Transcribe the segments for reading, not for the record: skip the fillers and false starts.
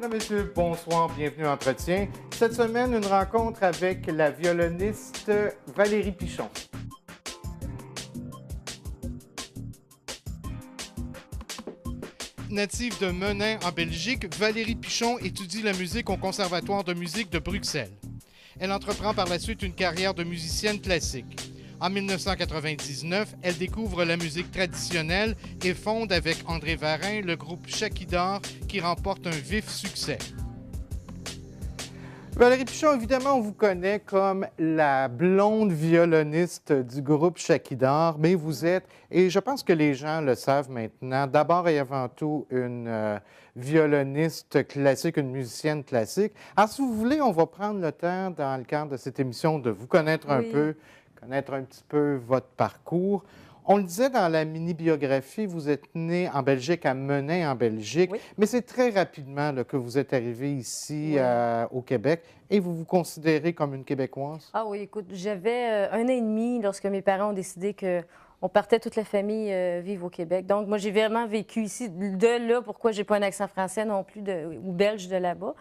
Mesdames, Messieurs, bonsoir, bienvenue à Entretien. Cette semaine, une rencontre avec la violoniste Valérie Pichon. Native de Menin en Belgique, Valérie Pichon étudie la musique au Conservatoire de musique de Bruxelles. Elle entreprend par la suite une carrière de musicienne classique. En 1999, elle découvre la musique traditionnelle et fonde avec André Varin le groupe Chakidar qui remporte un vif succès. Valérie Pichon, évidemment, on vous connaît comme la blonde violoniste du groupe Chakidar, mais vous êtes, et je pense que les gens le savent maintenant, d'abord et avant tout une violoniste classique, une musicienne classique. Alors, si vous voulez, on va prendre le temps, dans le cadre de cette émission, de vous connaître un peu, connaître un petit peu votre parcours. On le disait dans la mini-biographie, vous êtes né en Belgique, à Menin en Belgique, mais c'est très rapidement là, que vous êtes arrivé ici au Québec et vous vous considérez comme une Québécoise? Ah oui, écoute, j'avais 1 an et demi lorsque mes parents ont décidé qu'on partait toute la famille vivre au Québec. Donc, moi, j'ai vraiment vécu ici. De là, pourquoi j'ai pas un accent français non plus ou belge de là-bas.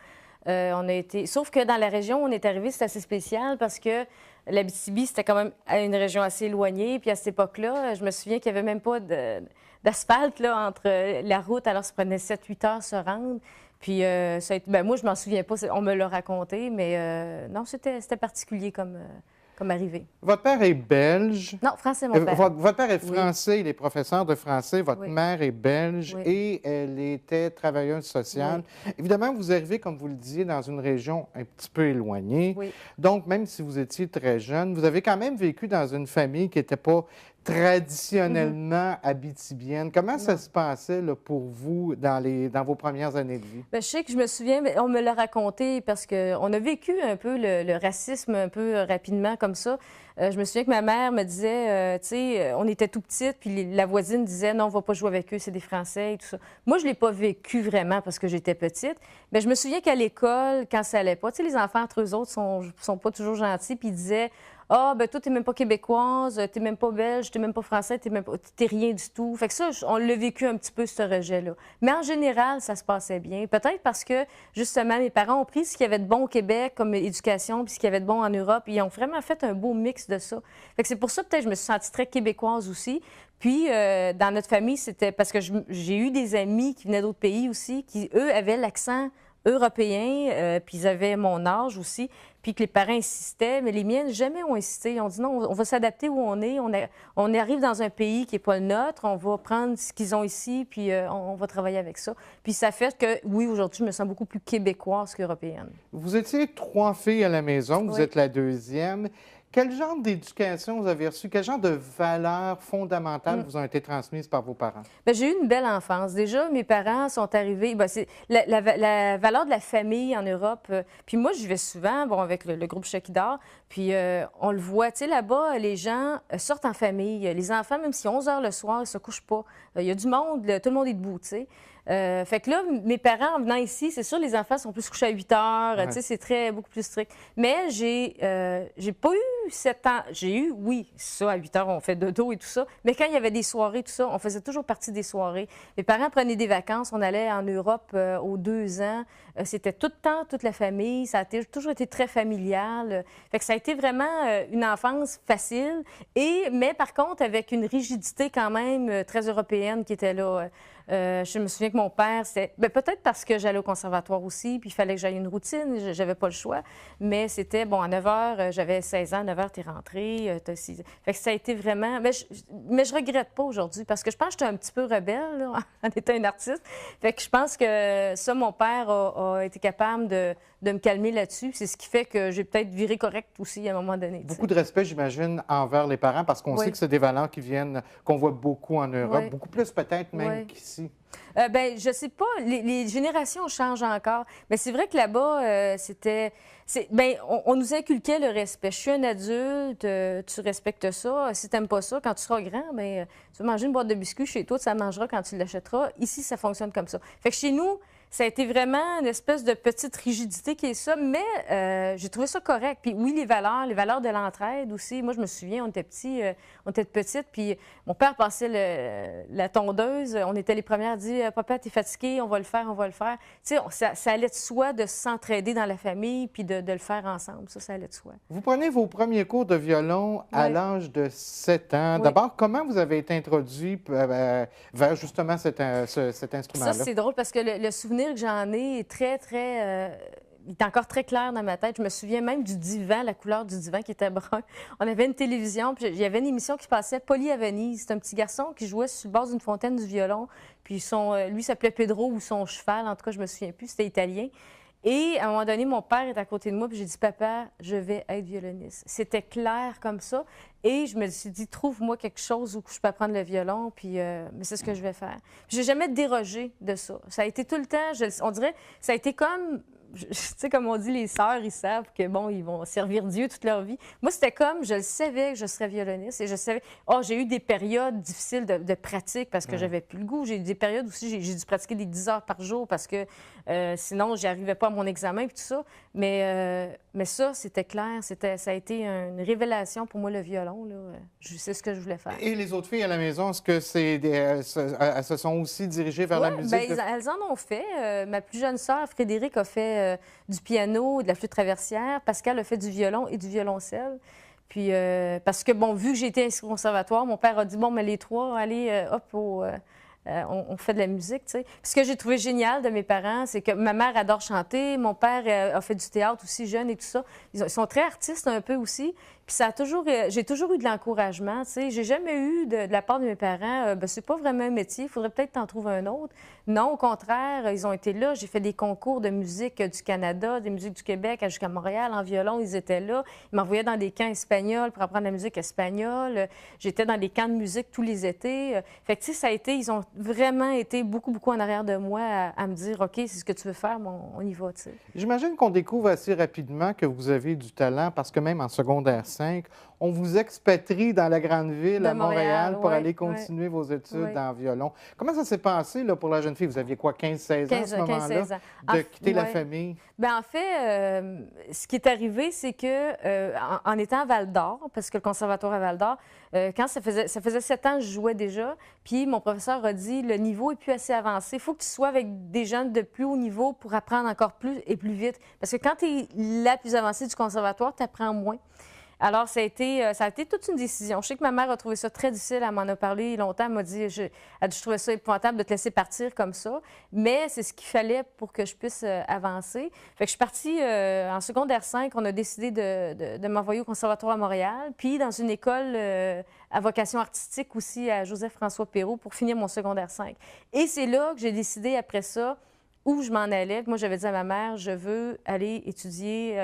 On a été... Sauf que dans la région où on est arrivé, c'est assez spécial parce que l'Abitibi, c'était quand même une région assez éloignée. Puis à cette époque-là, je me souviens qu'il n'y avait même pas d'asphalte là, entre la route. Alors, ça prenait 7-8 heures se rendre. Puis ça a été... moi, je m'en souviens pas. On me l'a raconté, mais non, c'était particulier comme arrivée. Votre père est belge. Non, français, mon père. Votre père est français, il est professeur de français. Votre mère est belge et elle était travailleuse sociale. Évidemment, vous arrivez, comme vous le disiez, dans une région un petit peu éloignée. Donc, même si vous étiez très jeune, vous avez quand même vécu dans une famille qui n'était pas traditionnellement abitibienne. Comment ça se passait là, pour vous dans vos premières années de vie? Bien, je sais que je me souviens, on me l'a raconté parce qu'on a vécu un peu le racisme un peu rapidement comme ça. Je me souviens que ma mère me disait, tu sais, on était tout petites, puis la voisine disait, non, on va pas jouer avec eux, c'est des Français et tout ça. Moi, je l'ai pas vécu vraiment parce que j'étais petite. Mais je me souviens qu'à l'école, quand ça allait pas, tu sais, les enfants entre eux autres sont pas toujours gentils, puis ils disaient, ah, ben toi, t'es même pas québécoise, t'es même pas belge, t'es même pas français, t'es rien du tout. Fait que ça, on l'a vécu un petit peu, ce rejet-là. Mais en général, ça se passait bien. Peut-être parce que, justement, mes parents ont pris ce qu'il y avait de bon au Québec comme éducation, puis ce qu'il y avait de bon en Europe, et ils ont vraiment fait un beau mix de ça. Fait que c'est pour ça, peut-être, je me suis sentie très québécoise aussi. Puis, dans notre famille, c'était parce que j'ai eu des amis qui venaient d'autres pays aussi, qui, eux, avaient l'accent européen, puis ils avaient mon âge aussi, puis que les parents insistaient, mais les miennes jamais ont insisté. Ils ont dit non, on va s'adapter où on est. On arrive dans un pays qui n'est pas le nôtre, on va prendre ce qu'ils ont ici, puis on va travailler avec ça. Puis ça fait que, oui, aujourd'hui, je me sens beaucoup plus québécoise qu'européenne. Vous étiez 3 filles à la maison, vous êtes la deuxième. Quel genre d'éducation vous avez reçu? Quel genre de valeurs fondamentales vous ont été transmises par vos parents? Bien, j'ai eu une belle enfance. Déjà, mes parents sont arrivés... Bien, c'est la valeur de la famille en Europe. Puis moi, j'y vais souvent, bon, avec le groupe Chakidar. Puis on le voit, tu sais, là-bas, les gens sortent en famille. Les enfants, même si 11 heures le soir, ils ne se couchent pas. Il y a du monde, tout le monde est debout, tu sais. Fait que là, mes parents, en venant ici, c'est sûr, les enfants sont plus couchés à 8 heures, tu sais, c'est beaucoup plus strict. Mais j'ai pas eu 7 ans. J'ai eu, oui, ça, à 8 heures, on fait dodo et tout ça. Mais quand il y avait des soirées, tout ça, on faisait toujours partie des soirées. Mes parents prenaient des vacances, on allait en Europe aux 2 ans. C'était tout le temps, toute la famille. Ça a toujours été très familial. Fait que ça a été vraiment une enfance facile. Mais par contre, avec une rigidité quand même très européenne qui était là. Je me souviens que mon père, c'était peut-être parce que j'allais au conservatoire aussi, puis il fallait que j'aille une routine, j'avais pas le choix, mais c'était, bon, à 9 h, j'avais 16 ans, à 9 h, t'es rentrée, t'as 6 ans. Fait que ça a été vraiment... Mais je regrette pas aujourd'hui, parce que je pense que j'étais un petit peu rebelle, là, en étant une artiste. Fait que je pense que ça, mon père a été capable de me calmer là-dessus. C'est ce qui fait que j'ai peut-être viré correct aussi à un moment donné. Beaucoup de respect, j'imagine, envers les parents, parce qu'on sait que c'est des valeurs qu'on voit beaucoup en Europe, beaucoup plus peut-être même qu'ici. Bien, je sais pas, les générations changent encore. Mais c'est vrai que là-bas, on nous inculquait le respect. Je suis un adulte, tu respectes ça. Si tu n'aimes pas ça, quand tu seras grand, bien, tu vas manger une boîte de biscuits chez toi, tu la mangeras quand tu l'achèteras. Ici, ça fonctionne comme ça. Fait que chez nous, ça a été vraiment une espèce de petite rigidité qui est ça, mais j'ai trouvé ça correct. Puis oui, les valeurs de l'entraide aussi. Moi, je me souviens, on était petits, on était petites, puis mon père passait la tondeuse. On était les premières à dire Papa, t'es fatigué, on va le faire, on va le faire. Tu sais, ça allait de soi de s'entraider dans la famille, puis de le faire ensemble. Ça allait de soi. Vous prenez vos premiers cours de violon à Oui. l'âge de 7 ans. Oui. D'abord, comment vous avez été introduit vers justement cet instrument-là? Ça, c'est drôle parce que le souvenir que j'en ai est il est encore très clair dans ma tête. Je me souviens même du divan, la couleur du divan qui était brun. On avait une télévision, puis il y avait une émission qui passait, Polly à Venise. C'est un petit garçon qui jouait sur le bord d'une fontaine du violon. Puis lui s'appelait Pedro ou son cheval, en tout cas, je me souviens plus, c'était italien. Et à un moment donné, mon père est à côté de moi, puis j'ai dit, Papa, je vais être violoniste. C'était clair comme ça. Et je me suis dit, trouve-moi quelque chose où je peux apprendre le violon, puis mais c'est ce que je vais faire. Puis j'ai jamais dérogé de ça. Ça a été tout le temps, on dirait, ça a été comme, tu sais, comme on dit, les sœurs, ils savent que, bon, ils vont servir Dieu toute leur vie. Moi, c'était comme, je le savais que je serais violoniste et je savais, j'ai eu des périodes difficiles de pratique parce que j'avais plus le goût. J'ai eu des périodes aussi, j'ai dû pratiquer des 10 heures par jour parce que sinon, j'y arrivais pas à mon examen et tout ça. Mais ça, c'était clair. Ça a été une révélation pour moi, le violon. Là. Je sais ce que je voulais faire. Et les autres filles à la maison, est-ce que elles se sont aussi dirigées vers la musique? Bien, elles en ont fait. Ma plus jeune sœur, Frédéric, a fait du piano, de la flûte traversière. Pascal a fait du violon et du violoncelle. Puis, parce que, bon, vu que j'ai été inscrite au conservatoire, mon père a dit, bon, mais les trois, allez, hop, on fait de la musique, tu sais. Puis ce que j'ai trouvé génial de mes parents, c'est que ma mère adore chanter, mon père a fait du théâtre aussi jeune et tout ça. Ils sont très artistes un peu aussi. Puis ça a toujours, j'ai toujours eu de l'encouragement, tu sais. J'ai jamais eu de la part de mes parents, ben c'est pas vraiment un métier, il faudrait peut-être t'en trouver un autre. Non, au contraire, ils ont été là. J'ai fait des concours de musique du Canada, des musiques du Québec jusqu'à Montréal en violon, ils étaient là. Ils m'envoyaient dans des camps espagnols pour apprendre la musique espagnole. J'étais dans des camps de musique tous les étés. Fait que tu sais, ça a été, ils ont vraiment été beaucoup, beaucoup en arrière de moi à me dire, OK, c'est ce que tu veux faire, bon, on y va, tu sais. J'imagine qu'on découvre assez rapidement que vous avez du talent parce que même en secondaire 5, on vous expatrie dans la grande ville De à Montréal pour ouais, aller continuer vos études ouais. en violon. Comment ça s'est passé là, pour la jeune fille? Vous aviez quoi, 15-16 ans à ce moment-là? 15-16 ans. De quitter la famille? Bien, en fait, ce qui est arrivé, c'est que en étant à Val-d'Or, parce que le conservatoire à Val-d'Or, quand ça faisait 7 ans que je jouais déjà, puis mon professeur a dit, le niveau est plus assez avancé, il faut que tu sois avec des jeunes de plus haut niveau pour apprendre encore plus et plus vite. Parce que quand tu es la plus avancée du conservatoire, tu apprends moins. Alors, ça a été toute une décision. Je sais que ma mère a trouvé ça très difficile. Elle m'en a parlé longtemps. Elle m'a dit, je trouvais ça épouvantable de te laisser partir comme ça. Mais c'est ce qu'il fallait pour que je puisse avancer. Fait que je suis partie en secondaire 5. On a décidé de m'envoyer au Conservatoire à Montréal, puis dans une école à vocation artistique aussi à Joseph-François Perrault pour finir mon secondaire 5. Et c'est là que j'ai décidé après ça où je m'en allais. Moi, j'avais dit à ma mère, je veux aller étudier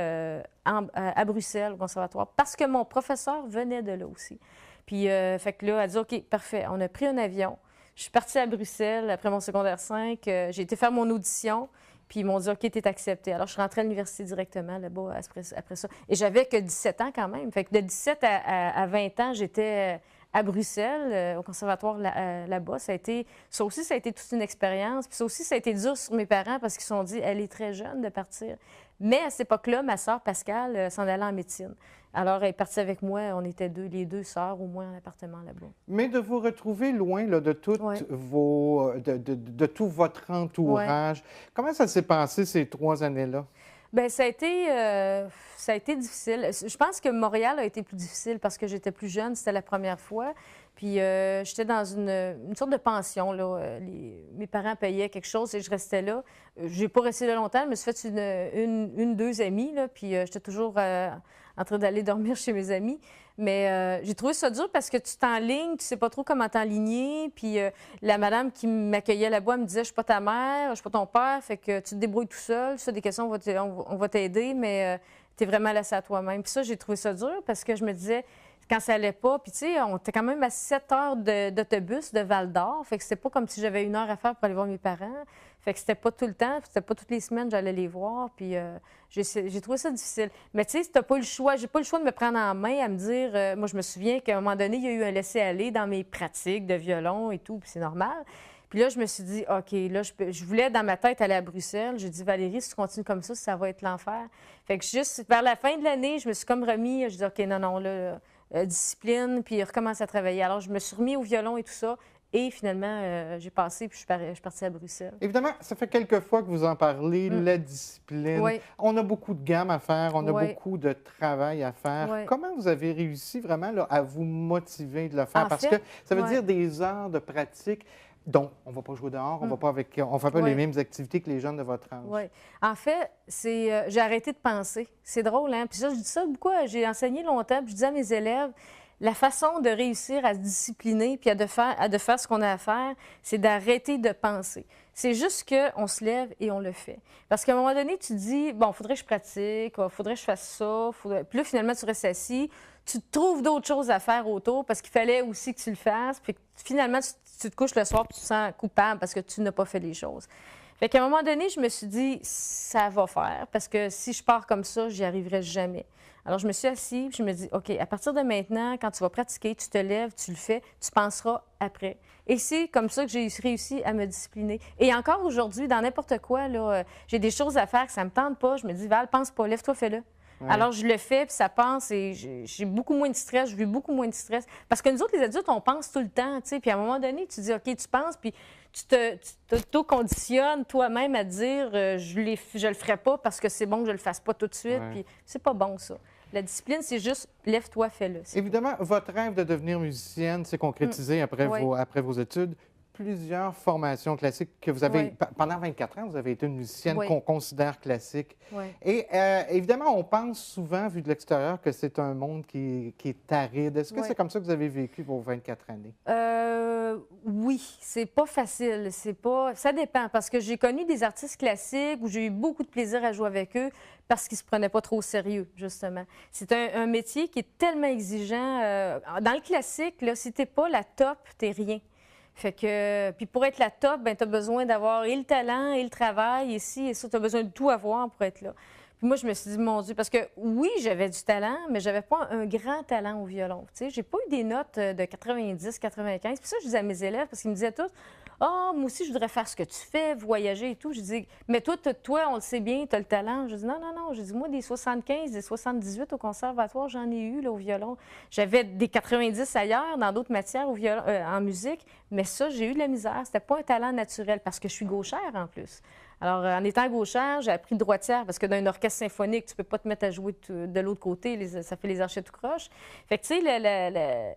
à Bruxelles, au conservatoire, parce que mon professeur venait de là aussi. Puis, fait que là, elle a dit, OK, parfait. On a pris un avion. Je suis partie à Bruxelles après mon secondaire 5. J'ai été faire mon audition. Puis ils m'ont dit, OK, t'es acceptée. Alors, je suis rentrée à l'université directement là-bas après ça. Et j'avais que 17 ans quand même. Fait que de 17 à 20 ans, j'étais à Bruxelles, au conservatoire là-bas. Ça aussi, ça a été toute une expérience. Puis ça aussi, ça a été dur sur mes parents parce qu'ils se sont dit, elle est très jeune de partir. Mais à cette époque-là, ma sœur Pascale s'en allait en médecine. Alors, elle est partie avec moi. On était les deux sœurs au moins en appartement là-bas. Mais de vous retrouver loin là, de, tout de tout votre entourage, comment ça s'est passé ces 3 années-là? Bien, ça a été difficile. Je pense que Montréal a été plus difficile parce que j'étais plus jeune, c'était la première fois. Puis j'étais dans une sorte de pension, là. Mes parents payaient quelque chose et je restais là. J'ai pas resté là longtemps, je me suis fait deux amies, là, puis j'étais toujours en train d'aller dormir chez mes amis. Mais j'ai trouvé ça dur parce que tu t'enlignes, tu sais pas trop comment t'enligner. Puis la madame qui m'accueillait là-bas me disait, je suis pas ta mère, je suis pas ton père, fait que tu te débrouilles tout seul. Si tu as des questions, on va t'aider, mais tu es vraiment laissé à toi-même. Puis ça, j'ai trouvé ça dur parce que je me disais, quand ça allait pas, puis tu sais, on était quand même à 7 heures d'autobus de Val-d'Or, fait que c'était pas comme si j'avais 1 heure à faire pour aller voir mes parents. Fait que c'était pas tout le temps, c'était pas toutes les semaines j'allais les voir, puis j'ai trouvé ça difficile. Mais tu sais, t'as pas le choix, j'ai pas le choix de me prendre en main, à me dire, moi je me souviens qu'à un moment donné, il y a eu un laisser-aller dans mes pratiques de violon et tout, puis c'est normal. Puis là, je me suis dit, OK, là, je voulais dans ma tête aller à Bruxelles. J'ai dit, Valérie, si tu continues comme ça va être l'enfer. Fait que juste vers la fin de l'année, je me suis comme remis, je dis, OK, non, là, discipline, puis recommence à travailler. Alors, je me suis remis au violon et tout ça. Et finalement, j'ai passé, puis je suis partie à Bruxelles. Évidemment, ça fait quelques fois que vous en parlez, la discipline. Oui. On a beaucoup de gammes à faire, on a Oui. beaucoup de travail à faire. Oui. Comment vous avez réussi vraiment là, à vous motiver de le faire? Parce que ça veut dire des heures de pratique. Donc, on ne va pas jouer dehors, on ne fait pas les mêmes activités que les jeunes de votre âge. Oui. En fait, j'ai arrêté de penser. C'est drôle, hein? Puis ça, je dis ça beaucoup. J'ai enseigné longtemps, puis je disais à mes élèves, la façon de réussir à se discipliner puis à de faire ce qu'on a à faire, c'est d'arrêter de penser. C'est juste qu'on se lève et on le fait. Parce qu'à un moment donné, tu te dis, bon, il faudrait que je pratique, il faudrait que je fasse ça. Puis là, finalement, tu restes assis, tu trouves d'autres choses à faire autour parce qu'il fallait aussi que tu le fasses. Puis finalement, tu te couches le soir et tu te sens coupable parce que tu n'as pas fait les choses. Fait qu'à un moment donné, je me suis dit, ça va faire, parce que si je pars comme ça, j'y arriverai jamais. Alors, je me suis assise, puis je me dis, OK, à partir de maintenant, quand tu vas pratiquer, tu te lèves, tu le fais, tu penseras après. Et c'est comme ça que j'ai réussi à me discipliner. Et encore aujourd'hui, dans n'importe quoi, là, j'ai des choses à faire que ça ne me tente pas. Je me dis, Val, pense pas, lève-toi, fais-le. Ouais. Alors, je le fais, puis ça pense, et j'ai beaucoup moins de stress, je vis beaucoup moins de stress. Parce que nous autres, les adultes, on pense tout le temps, tu sais. Puis à un moment donné, tu dis, OK, tu penses, puis tu t'auto-conditionnes toi-même à dire, je le ferai pas parce que c'est bon que je le fasse pas tout de suite. Puis c'est pas bon, ça. La discipline, c'est juste lève-toi, fais-le. Évidemment, votre rêve de devenir musicienne s'est concrétisé après vos études. Plusieurs formations classiques que vous avez... Pendant 24 ans, vous avez été une musicienne qu'on considère classique. Et évidemment, on pense souvent, vu de l'extérieur, que c'est un monde qui est aride. Est-ce que c'est comme ça que vous avez vécu vos 24 années? Oui, c'est pas facile. Ça dépend, parce que j'ai connu des artistes classiques où j'ai eu beaucoup de plaisir à jouer avec eux parce qu'ils se prenaient pas trop au sérieux, justement. C'est un métier qui est tellement exigeant. Dans le classique, là, si t'es pas la top, t'es rien. Fait que, puis pour être la top, ben tu as besoin d'avoir et le talent et le travail, et ci et ça, tu as besoin de tout avoir pour être là. Puis moi, je me suis dit, mon Dieu, parce que oui, j'avais du talent, mais j'avais pas un grand talent au violon. Tu sais, j'ai pas eu des notes de 90, 95. Puis ça, je disais à mes élèves, parce qu'ils me disaient tous, ah, moi aussi, je voudrais faire ce que tu fais, voyager et tout. Je dis, mais toi, on le sait bien, tu as le talent. Je dis, non. Je dis, moi, des 75, des 78 au conservatoire, j'en ai eu là, au violon. J'avais des 90 ailleurs, dans d'autres matières au violon, en musique, mais ça, j'ai eu de la misère. C'était pas un talent naturel, parce que je suis gauchère en plus. Alors, en étant gauchère, j'ai appris droitière, parce que dans un orchestre symphonique, tu peux pas te mettre à jouer de l'autre côté, ça fait les archets tout croche. Fait que, tu sais,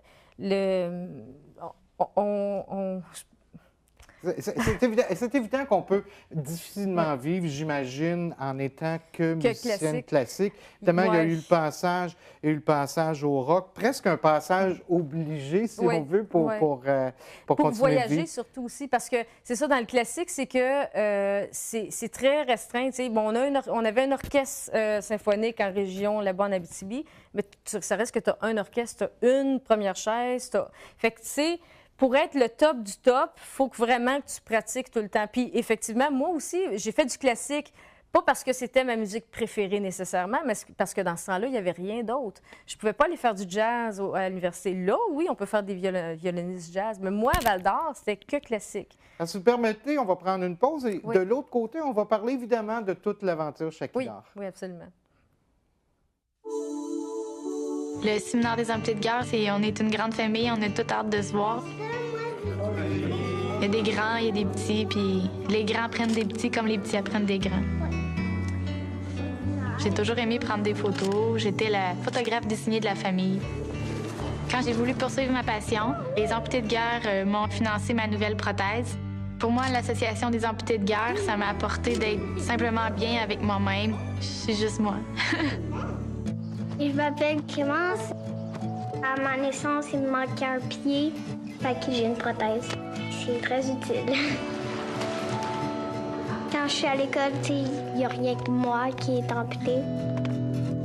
c'est évident qu'on peut difficilement vivre, j'imagine, en étant que musicienne classique. Tellement il y a eu le passage au rock, presque un passage obligé, si on veut, pour continuer voyager de vivre. surtout aussi, parce que c'est ça, dans le classique, c'est que c'est très restreint. Bon, on avait un orchestre symphonique en région, là-bas en Abitibi, mais ça reste que tu as un orchestre, tu as une première chaise. Fait que, tu sais, pour être le top du top, il faut vraiment que tu pratiques tout le temps. Puis effectivement, moi aussi, j'ai fait du classique, pas parce que c'était ma musique préférée nécessairement, mais parce que dans ce temps-là, il n'y avait rien d'autre. Je ne pouvais pas aller faire du jazz à l'université. Là, oui, on peut faire des violonistes jazz, mais moi, à Val-d'Or, c'était que classique. Alors, si vous permettez, on va prendre une pause et de l'autre côté, on va parler évidemment de toute l'aventure Chakidar. Oui, absolument. Le séminaire des amputés de guerre, on est une grande famille, on a toute hâte de se voir. Il y a des grands, il y a des petits, puis les grands prennent des petits comme les petits apprennent des grands. J'ai toujours aimé prendre des photos. J'étais la photographe désignée de la famille. Quand j'ai voulu poursuivre ma passion, les amputés de guerre m'ont financé ma nouvelle prothèse. Pour moi, l'Association des amputés de guerre, ça m'a apporté d'être simplement bien avec moi-même. Je suis juste moi. Je m'appelle Clémence. À ma naissance, il me manquait un pied, fait que j'ai une prothèse. C'est très utile. Quand je suis à l'école, il n'y a rien que moi qui est amputé.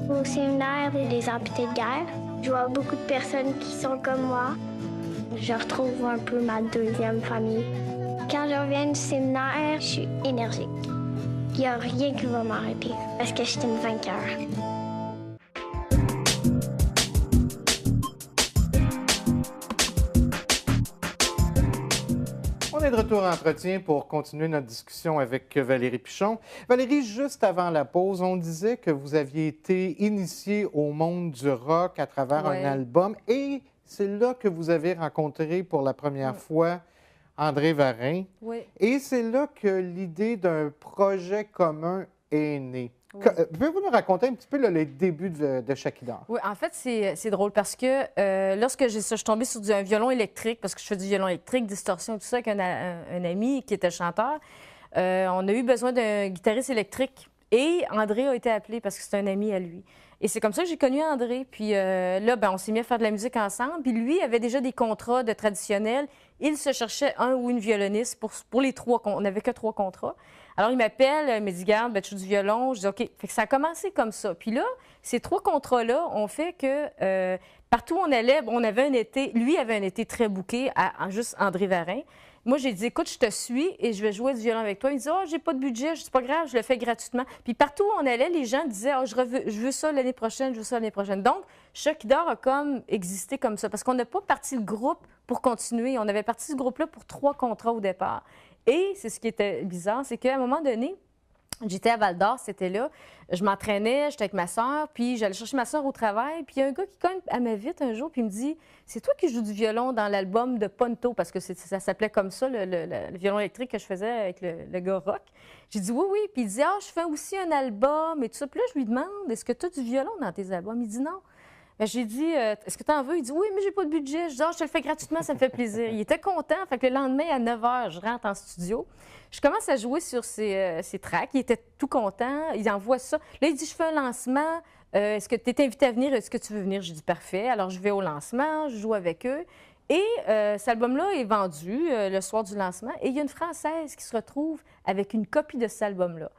Au séminaire des amputés de guerre, je vois beaucoup de personnes qui sont comme moi. Je retrouve un peu ma deuxième famille. Quand je reviens du séminaire, je suis énergique. Il n'y a rien qui va m'arrêter parce que je suis une vainqueur. On est de retour en entretien pour continuer notre discussion avec Valérie Pichon. Valérie, juste avant la pause, on disait que vous aviez été initiée au monde du rock à travers un album et c'est là que vous avez rencontré pour la première fois André Varin. Oui. Et c'est là que l'idée d'un projet commun est née. Oui. Pouvez-vous nous raconter un petit peu les débuts de Shakidar? Oui, en fait, c'est drôle parce que lorsque je suis tombée sur un violon électrique, parce que je fais du violon électrique, distorsion et tout ça, avec un ami qui était chanteur, on a eu besoin d'un guitariste électrique et André a été appelé parce que c'est un ami à lui. Et c'est comme ça que j'ai connu André. Puis là, on s'est mis à faire de la musique ensemble. Puis lui avait déjà des contrats de traditionnels. Il se cherchait un ou une violoniste pour les trois. On n'avait que 3 contrats. Alors, il m'appelle, il me dit, garde, tu joues du violon. Je dis, OK. Fait que ça a commencé comme ça. Puis là, ces 3 contrats-là ont fait que partout où on allait, on avait un été. Lui avait un été très bouqué à juste André Varin. Moi, j'ai dit, écoute, je te suis et je vais jouer du violon avec toi. Il me dit, oh, j'ai pas de budget. Je dis, pas grave, je le fais gratuitement. Puis partout où on allait, les gens disaient, oh, je veux ça l'année prochaine, je veux ça l'année prochaine. Donc, Shakidar a comme existé comme ça parce qu'on n'a pas parti le groupe pour continuer. On avait parti ce groupe-là pour 3 contrats au départ. Et c'est ce qui était bizarre, c'est qu'à un moment donné, j'étais à Val-d'Or, c'était là. Je m'entraînais, j'étais avec ma soeur, puis j'allais chercher ma soeur au travail. Puis il y a un gars qui cogne à ma vitre un jour, puis il me dit, c'est toi qui joues du violon dans l'album de Ponto, parce que ça s'appelait comme ça, le violon électrique que je faisais avec le gars rock. J'ai dit, oui, oui. Puis il dit, ah, je fais aussi un album et tout ça. Puis là, je lui demande, est-ce que tu as du violon dans tes albums? Il dit non. Bien, j'ai dit, est-ce que tu en veux? Il dit, oui, mais j'ai pas de budget. Je dis, ah, je te le fais gratuitement, ça me fait plaisir. Il était content. Fait que le lendemain, à 9 h, je rentre en studio. Je commence à jouer sur ses tracks. Il était tout content. Il envoie ça. Là, il dit, je fais un lancement. Est-ce que tu es invité à venir? Est-ce que tu veux venir? Je dis, parfait. Alors, je vais au lancement, je joue avec eux. Et cet album-là est vendu le soir du lancement. Et il y a une Française qui se retrouve avec une copie de cet album-là.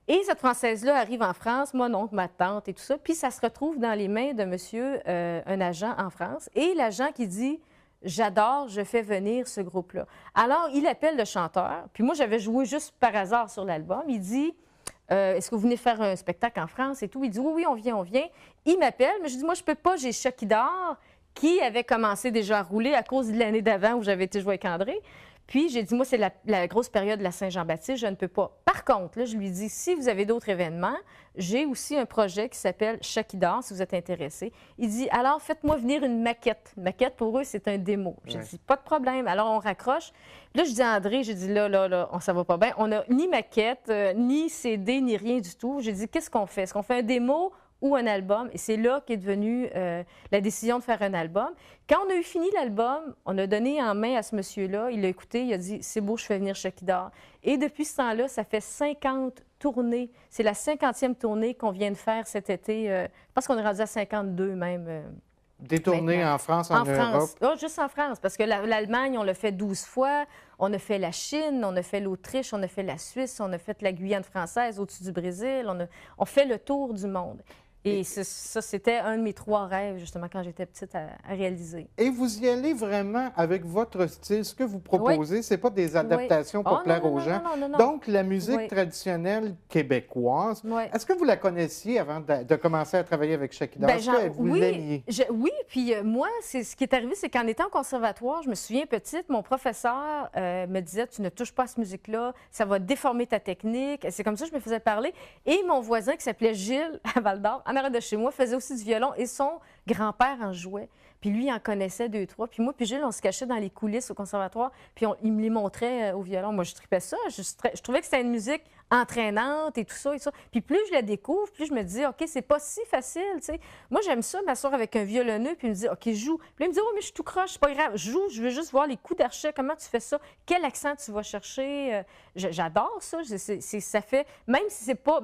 Et cette Française-là arrive en France, mon oncle, ma tante et tout ça, puis ça se retrouve dans les mains de monsieur, un agent en France, et l'agent qui dit « J'adore, je fais venir ce groupe-là ». Alors, il appelle le chanteur, puis moi, j'avais joué juste par hasard sur l'album. Il dit « Est-ce que vous venez faire un spectacle en France et tout? » Il dit « Oui, oui, on vient, on vient. » Il m'appelle, mais je dis « Moi, je peux pas, j'ai Shakidar qui avait commencé déjà à rouler à cause de l'année d'avant où j'avais été jouer avec André. » Puis, j'ai dit, moi, c'est la grosse période de la Saint-Jean-Baptiste, je ne peux pas. Par contre, là, je lui dis, si vous avez d'autres événements, j'ai aussi un projet qui s'appelle Shakidar, si vous êtes intéressé. Il dit, alors, faites-moi venir une maquette. Une maquette, pour eux, c'est un démo. J'ai dit, pas de problème. Alors, on raccroche. Là, je dis à André, j'ai dit, là, ça va pas bien. On n'a ni maquette, ni CD, ni rien du tout. J'ai dit, qu'est-ce qu'on fait? Est-ce qu'on fait un démo ou un album? Et c'est là qu'est devenue la décision de faire un album. Quand on a eu fini l'album, on a donné en main à ce monsieur-là. Il l'a écouté, il a dit « C'est beau, je fais venir Shakidar ». Et depuis ce temps-là, ça fait 50 tournées. C'est la 50e tournée qu'on vient de faire cet été. Je pense qu'on est rendu à 52 même. Des tournées maintenant. En France, en Europe? Oh, juste en France, parce que l'Allemagne, on l'a fait 12 fois. On a fait la Chine, on a fait l'Autriche, on a fait la Suisse, on a fait la Guyane française au-dessus du Brésil. On fait le tour du monde. Et ça, c'était un de mes 3 rêves, justement, quand j'étais petite, à réaliser. Et vous y allez vraiment avec votre style. Ce que vous proposez, ce n'est pas des adaptations pour plaire aux gens. Non. Donc, la musique traditionnelle québécoise, est-ce que vous la connaissiez avant de commencer à travailler avec Shakidar? Est-ce que vous l'aimiez? Oui, puis moi, ce qui est arrivé, c'est qu'en étant au conservatoire, je me souviens petite, mon professeur me disait, tu ne touches pas à cette musique-là, ça va déformer ta technique. C'est comme ça que je me faisais parler. Et mon voisin, qui s'appelait Gilles, à Val-d'Or, en arrière de chez moi, faisait aussi du violon et son grand-père en jouait. Puis lui, il en connaissait 2, 3. Puis moi, puis Gilles, on se cachait dans les coulisses au conservatoire, puis il me les montrait au violon. Moi, je tripais ça. Je trouvais que c'était une musique entraînante et tout ça et tout ça. Puis plus je la découvre, plus je me dis, OK, c'est pas si facile, tu sais. Moi, j'aime ça, m'asseoir avec un violonneux, puis il me dit, OK, joue. Puis il me dit, oh, mais je suis tout croche, c'est pas grave. Joue, je veux juste voir les coups d'archet, comment tu fais ça, quel accent tu vas chercher. J'adore ça. Ça fait, même si c'est pas,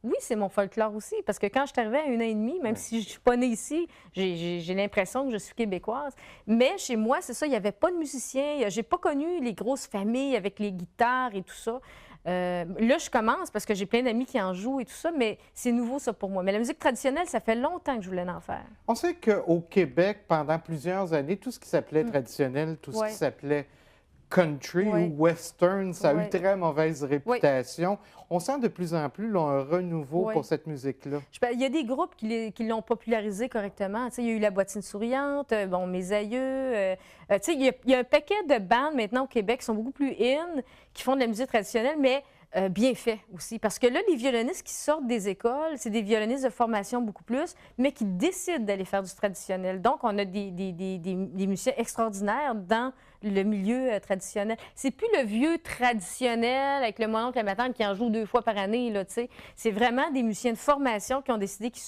oui, c'est mon folklore aussi, parce que quand je suis arrivée à 1 an et demi, même si je suis pas née ici, j'ai l'impression que je suis québécoise. Mais chez moi, c'est ça, il n'y avait pas de musiciens. J'ai pas connu les grosses familles avec les guitares et tout ça. Là, je commence parce que j'ai plein d'amis qui en jouent et tout ça, mais c'est nouveau, ça, pour moi. Mais la musique traditionnelle, ça fait longtemps que je voulais en faire. On sait qu'au Québec, pendant plusieurs années, tout ce qui s'appelait traditionnel, tout ce qui s'appelait country Oui. ou western, ça a eu Oui. très mauvaise réputation. On sent de plus en plus là, un renouveau Oui. pour cette musique-là. Il y a des groupes qui l'ont popularisé correctement. Tu sais, il y a eu La Bottine Souriante, bon, Mes Aïeux. Tu sais, il y a un paquet de bandes maintenant au Québec qui sont beaucoup plus in, qui font de la musique traditionnelle, mais bien fait aussi. Parce que là, les violonistes qui sortent des écoles, c'est des violonistes de formation beaucoup plus, mais qui décident d'aller faire du traditionnel. Donc, on a des musiciens extraordinaires dans le milieu traditionnel. C'est plus le vieux traditionnel avec le mononcle et la matante qui en joue 2 fois par année, là, tu sais. C'est vraiment des musiciens de formation qui ont décidé, qui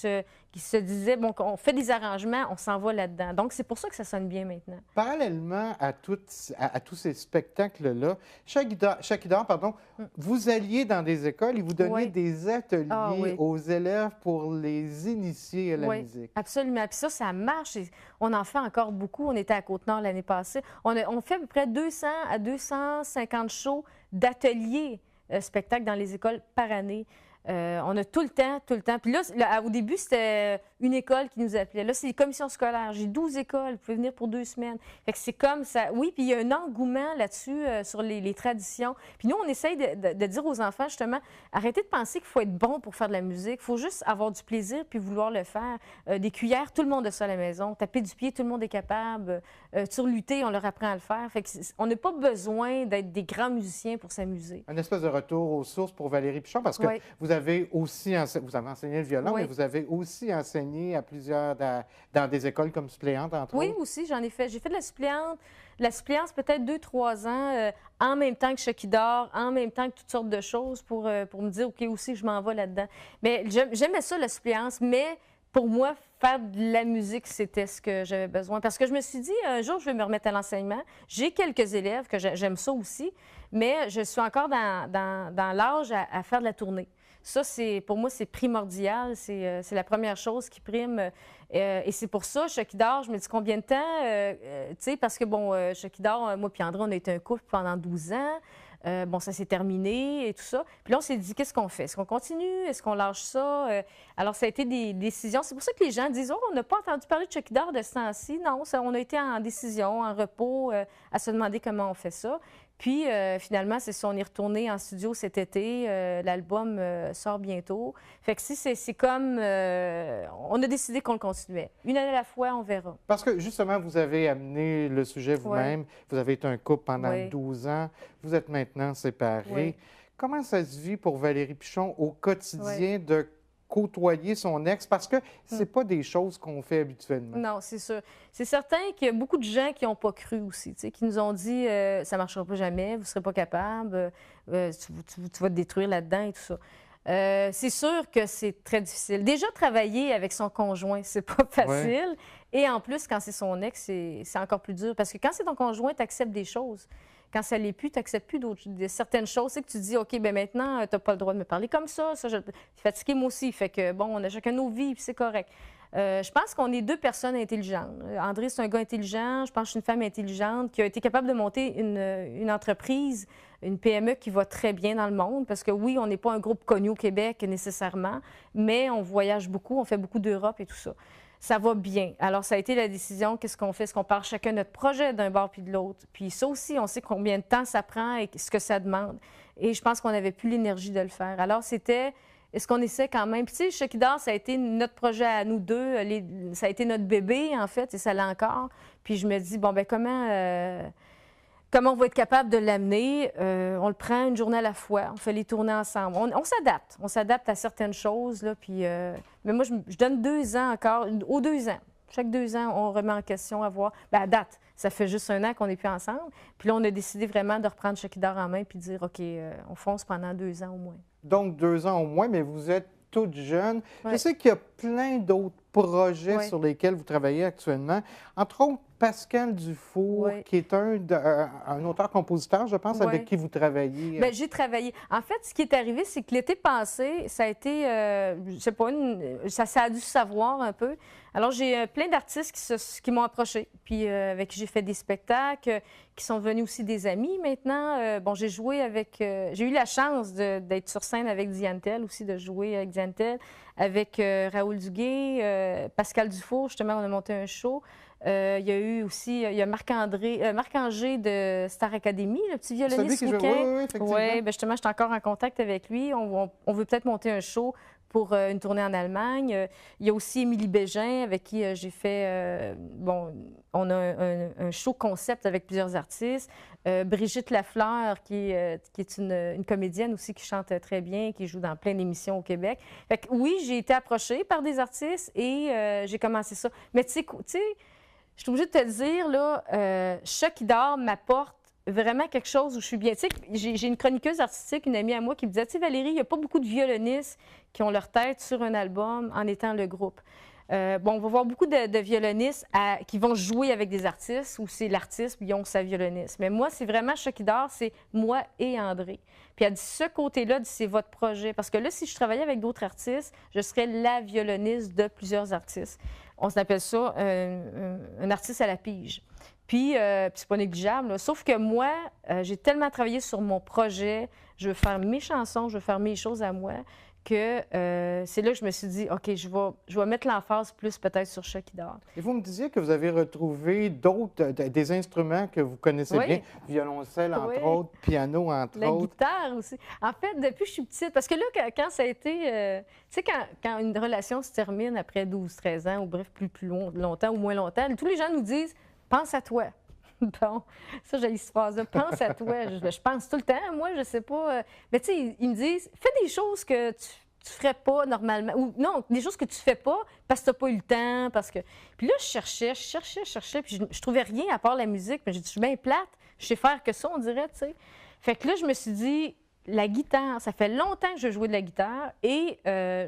se disaient, bon, on fait des arrangements, on s'en va là-dedans. Donc, c'est pour ça que ça sonne bien maintenant. Parallèlement à tous ces spectacles-là, Chakidar, pardon, vous alliez dans des écoles et vous donniez Oui. des ateliers Ah oui. aux élèves pour les initier à la Oui, musique. absolument. Puis ça marche. Et on en fait encore beaucoup. On était à Côte-Nord l'année passée. On fait à peu près 200 à 250 shows d'ateliers spectacles dans les écoles par année. On a tout le temps. Puis là, au début, c'était une école qui nous appelait. Là, c'est les commissions scolaires. J'ai 12 écoles. Vous pouvez venir pour 2 semaines. Fait que c'est comme ça. Oui, puis il y a un engouement là-dessus sur les traditions. Puis nous, on essaye de dire aux enfants, justement, arrêtez de penser qu'il faut être bon pour faire de la musique. Il faut juste avoir du plaisir puis vouloir le faire. Des cuillères, tout le monde a ça à la maison. Taper du pied, tout le monde est capable. Surlutter, on leur apprend à le faire. Fait que on n'a pas besoin d'être des grands musiciens pour s'amuser. Un espèce de retour aux sources pour Valérie Pichon, parce que Oui. vous avez aussi vous avez enseigné le violon, Oui. mais vous avez aussi enseigné à plusieurs dans des écoles comme suppléante, entre Oui, autres. aussi, j'en ai fait. J'ai fait de la suppléante. La suppléance, peut-être 2-3 ans, en même temps que Chakidar, en même temps que toutes sortes de choses pour me dire, OK, aussi, je m'en vais là-dedans. Mais j'aimais ça, la suppléance, mais pour moi, faire de la musique, c'était ce que j'avais besoin. Parce que je me suis dit, un jour, je vais me remettre à l'enseignement. J'ai quelques élèves que j'aime ça aussi, mais je suis encore dans l'âge à faire de la tournée. Ça, pour moi, c'est primordial. C'est la première chose qui prime. Et c'est pour ça, Chakidar, je me dis combien de temps? Tu sais, parce que, bon, Chakidar, moi puis André, on a été un couple pendant 12 ans. Bon, ça s'est terminé et tout ça. Puis là, on s'est dit, qu'est-ce qu'on fait? Est-ce qu'on continue? Est-ce qu'on lâche ça? Alors, ça a été des décisions. C'est pour ça que les gens disent, oh, on n'a pas entendu parler de Chakidar de ce temps-ci. Non, on a été en décision, en repos, à se demander comment on fait ça. Puis, finalement, c'est ça, on est retourné en studio cet été. L'album sort bientôt. Fait que si c'est comme... on a décidé qu'on le continuait. Une année à la fois, on verra. Parce que, justement, vous avez amené le sujet vous-même. Vous avez été un couple pendant 12 ans. Vous êtes maintenant séparés. Oui. Comment ça se vit pour Valérie Pichon au quotidien de côtoyer son ex? Parce que c'est pas des choses qu'on fait habituellement. Non, c'est sûr. C'est certain qu'il y a beaucoup de gens qui n'ont pas cru aussi, tu sais, qui nous ont dit ça ne marchera pas jamais, vous ne serez pas capable, tu vas te détruire là-dedans et tout ça. C'est sûr que c'est très difficile. Déjà, travailler avec son conjoint, c'est pas facile. Et en plus, quand c'est son ex, c'est encore plus dur. Parce que quand c'est ton conjoint, tu acceptes des choses. Quand ça l'est plus, tu n'acceptes plus certaines choses. C'est que tu dis, OK, bien maintenant, tu n'as pas le droit de me parler comme ça. Je suis fatiguée, moi aussi. Fait que, bon, on a chacun nos vies, puis c'est correct. Je pense qu'on est 2 personnes intelligentes. André, c'est un gars intelligent. Je pense que je suis une femme intelligente qui a été capable de monter une entreprise, une PME qui va très bien dans le monde. Parce que oui, on n'est pas un groupe connu au Québec nécessairement, mais on voyage beaucoup, on fait beaucoup d'Europe et tout ça. Ça va bien. Alors, ça a été la décision, qu'est-ce qu'on fait? Est-ce qu'on part chacun notre projet d'un bord puis de l'autre? Puis ça aussi, on sait combien de temps ça prend et ce que ça demande. Et je pense qu'on n'avait plus l'énergie de le faire. Alors, c'était, est-ce qu'on essaie quand même? Puis tu sais, Chakidar, ça a été notre projet à nous deux. Ça a été notre bébé, en fait, et ça l'est encore. Puis je me dis, bon, bien, comment on va être capable de l'amener? On le prend une journée à la fois. On fait les tournées ensemble. On s'adapte. On s'adapte à certaines choses. Là, puis, mais moi, je donne 2 ans encore. Aux 2 ans. Chaque 2 ans, on remet en question à voir. Bien, à date, ça fait juste 1 an qu'on n'est plus ensemble. Puis là, on a décidé vraiment de reprendre Chakidar en main puis de dire, OK, on fonce pendant 2 ans au moins. Donc, 2 ans au moins, mais vous êtes toute jeune. Ouais. Je sais qu'il y a plein d'autres projets sur lesquels vous travaillez actuellement. Entre autres, Pascal Dufour, qui est un auteur-compositeur, je pense, avec qui vous travaillez. Bien, j'ai travaillé. En fait, ce qui est arrivé, c'est que l'été passé, ça a été, je sais pas, ça a dû se savoir un peu. Alors, j'ai plein d'artistes qui m'ont approché, puis avec qui j'ai fait des spectacles, qui sont devenus aussi des amis maintenant. Bon, j'ai joué avec... j'ai eu la chance d'être sur scène avec Diane Tell aussi, de jouer avec Diane Tell, avec Raoul Duguay, Pascal Dufour, justement, on a monté un show. Il y a eu aussi, il y a Marc-Angé de Star Academy, le petit violoniste Celui qui joue, rouquin. oui, effectivement. Oui, justement, je suis encore en contact avec lui. On veut peut-être monter un show pour une tournée en Allemagne. Il y a aussi Émilie Bégin, avec qui j'ai fait... on a un show concept avec plusieurs artistes. Brigitte Lafleur, qui est une comédienne aussi qui chante très bien, qui joue dans plein d'émissions au Québec. Fait que, oui, j'ai été approchée par des artistes et j'ai commencé ça. Mais tu sais, je suis obligée de te dire, là, Chat qui dort m'apporte vraiment quelque chose où je suis bien. Tu sais, j'ai une chroniqueuse artistique, une amie à moi, qui me disait, tu sais, Valérie, il n'y a pas beaucoup de violonistes qui ont leur tête sur un album en étant le groupe. On va voir beaucoup de violonistes qui vont jouer avec des artistes, où c'est l'artiste, puis ils ont sa violoniste. Mais moi, c'est vraiment Chat qui dort, c'est moi et André. Puis elle dit, ce côté-là, c'est votre projet. Parce que là, si je travaillais avec d'autres artistes, je serais la violoniste de plusieurs artistes. On s'appelle ça un artiste à la pige. Puis c'est pas négligeable, là. Sauf que moi, j'ai tellement travaillé sur mon projet, je veux faire mes chansons, je veux faire mes choses à moi, que c'est là que je me suis dit, OK, je vais mettre l'emphase plus peut-être sur Chat qui dort. Et vous me disiez que vous avez retrouvé des instruments que vous connaissez bien, violoncelle entre autres, piano entre autres. La guitare aussi. En fait, depuis que je suis petite, parce que là, quand ça a été... tu sais, quand une relation se termine après 12-13 ans, ou bref, plus longtemps ou moins longtemps, tous les gens nous disent, pense à toi. Bon, ça, j'ai cette phrase-là. Pense à toi. Je pense tout le temps. Moi, je sais pas. Mais tu sais, ils me disent, fais des choses que tu ferais pas normalement. Ou non, des choses que tu fais pas parce que tu n'as pas eu le temps. Parce que... Puis là, je cherchais. Puis je trouvais rien à part la musique. Mais j'ai dit, je suis bien plate. Je sais faire que ça, on dirait, tu sais. Fait que là, je me suis dit, la guitare, ça fait longtemps que je jouais de la guitare. Et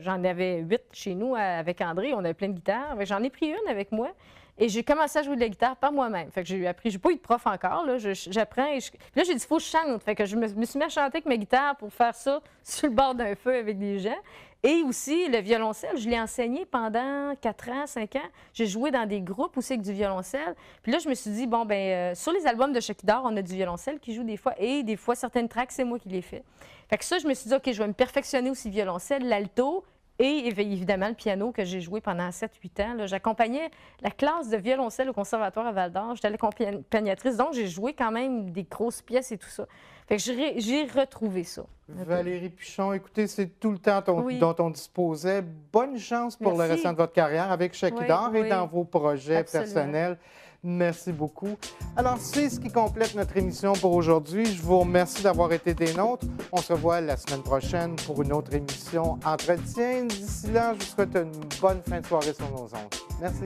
j'en avais 8 chez nous avec André. On avait plein de guitares. J'en ai pris une avec moi. Et j'ai commencé à jouer de la guitare par moi-même. Fait que j'ai appris, j'ai pas eu de prof encore, là. J'apprends. Puis là, j'ai dit, il faut que je chante. Fait que je me suis mis à chanter avec ma guitare pour faire ça sur le bord d'un feu avec des gens. Et aussi, le violoncelle, je l'ai enseigné pendant 4 ans, 5 ans. J'ai joué dans des groupes aussi avec du violoncelle. Puis là, je me suis dit, bon, sur les albums de Chat qui dort, on a du violoncelle qui joue des fois. Et des fois, certaines tracks, c'est moi qui les fais. Fait que ça, je me suis dit, OK, je vais me perfectionner aussi violoncelle, l'alto. Et évidemment, le piano que j'ai joué pendant 7-8 ans. J'accompagnais la classe de violoncelle au Conservatoire à Val-d'Or. J'étais l'accompagnatrice, donc j'ai joué quand même des grosses pièces et tout ça. Fait que j'ai retrouvé ça. Valérie Pichon, écoutez, c'est tout le temps dont on disposait. Bonne chance pour le restant de votre carrière avec Chat qui dort et dans vos projets personnels. Merci beaucoup. Alors, c'est ce qui complète notre émission pour aujourd'hui. Je vous remercie d'avoir été des nôtres. On se revoit la semaine prochaine pour une autre émission Entretien. D'ici là, je vous souhaite une bonne fin de soirée sur nos ondes. Merci.